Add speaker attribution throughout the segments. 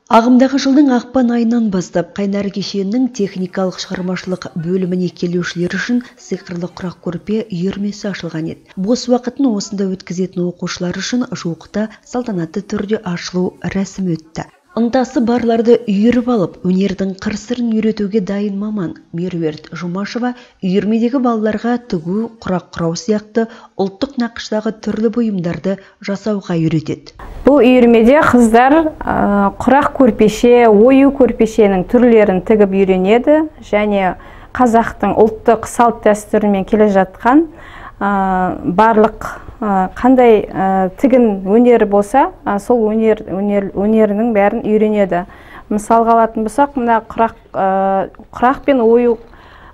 Speaker 1: Ағымдағы жылдың ақпан айынан бастап Қайнар кешенінің техникалық шығармашылық бөліміне келушілер үшін сиқырлы құрақ көрпе үйірмесі ашылған еді. Бос уақытын осында өткізетін оқушылар үшін жуықта салтанатты түрде ашылу рәсімі өтті. Ынтасы барларды үйіріп алып, өнердің қыр-сырын үйретуге дайын маман Меруерт Жұмашева үйірмедегі балаларға тігу, құрақ құрау сияқты ұлттық нақыштағы түрлі бұйымдарды жасауға үйретеді.
Speaker 2: Бұл үйірмеде қыздар құрақ көрпеше, ою көрпешенің түрлерін тігіп үйренеді және қазақтың ұлттық салт дәстүрімен келе жатқан барлық қандай тігін өнері болса, сол өнерінің бәрін үйренеді. Мысалға алатын болсақ, мына құрақ пен ою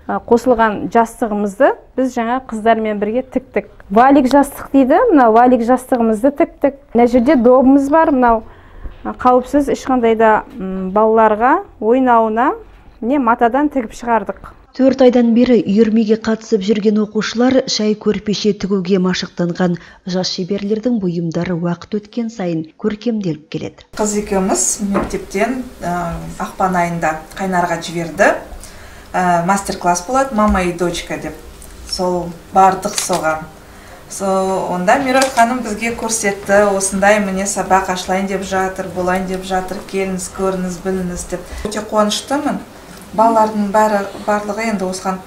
Speaker 2: қосылған жастығымызды біз жаңа қыздармен бірге тіктік. Валик жастық дейді, мына валик жастығымызды тіктік. Мына жерде добымыз бар, мынау қауіпсіз ешқандай да балаларға ойнауына матадан тігіп шығардық.
Speaker 1: 4 айдан бері үйірмеге қатысып жүрген оқушылар шай көрпеше тігуге машықтанған жас шеберлердің бұйымдары уақыт өткен сайын көркемделіп келеді.
Speaker 3: Қыз екеуміз мектептен ақпан айында Қайнарға жіберді. Мастер-класс болады, мама и дочка деп. Сол бардық соған. Онда Меруерт ханым бізге көрсетті, осындай міне сабақ ашылайын деп жатыр, болайын деп жатыр, келіңіз, көріңіз, біліңіз деп. Өте қуаныштымын. Балалардың барлығы енді осыған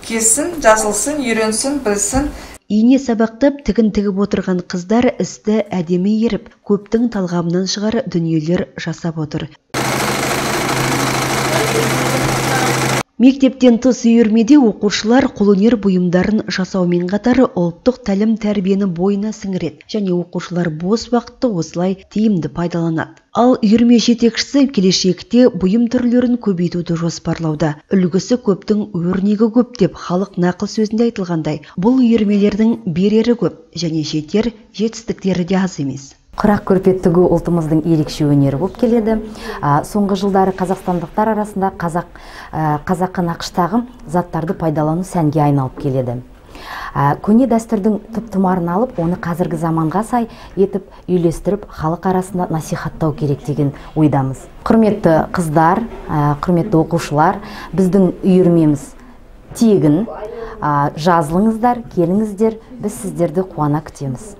Speaker 3: келсін, жазылсын, үйренсін, білсін.
Speaker 1: Ине сабақтап тігін тігіп отырған қыздар істі әдемі еріп, көптің талғамынан шығар дүниелер жасап отыр. Мектептен тыс үйірмеде оқушылар қолөнер бұйымдарын жасаумен қатар ұлттық тәлім тәрбиені бойына сіңіреді және оқушылар бос уақытты осылай тиімді пайдаланады. Ал үйірме жетекшісі келешекте бұйым түрлерін көбейтуді жоспарлауда. Үлгісі көптің өрнегі көп деп халық нақыл сөзінде айтылғандай, бұл үйірмелердің берері көп және жетер жетістіктері де аз емес.
Speaker 4: Құрақ көрпе тігу ұлтымыздың ерекше өнері болып келеді. Соңғы жылдары қазақстандықтар арасында қазақы нақыштағы заттарды пайдалану сәнге айналып келеді. Көне дәстүрдің түп-тұмарын алып, оны қазіргі заманға сай етіп үйлестіріп, халық арасында насихаттау керек деген ойдамыз. Құрметті қыздар, құрметті оқушылар, біздің үйірмеміз тегін, жазылыңыздар, келіңіздер, біз сіздерді қуана күтеміз.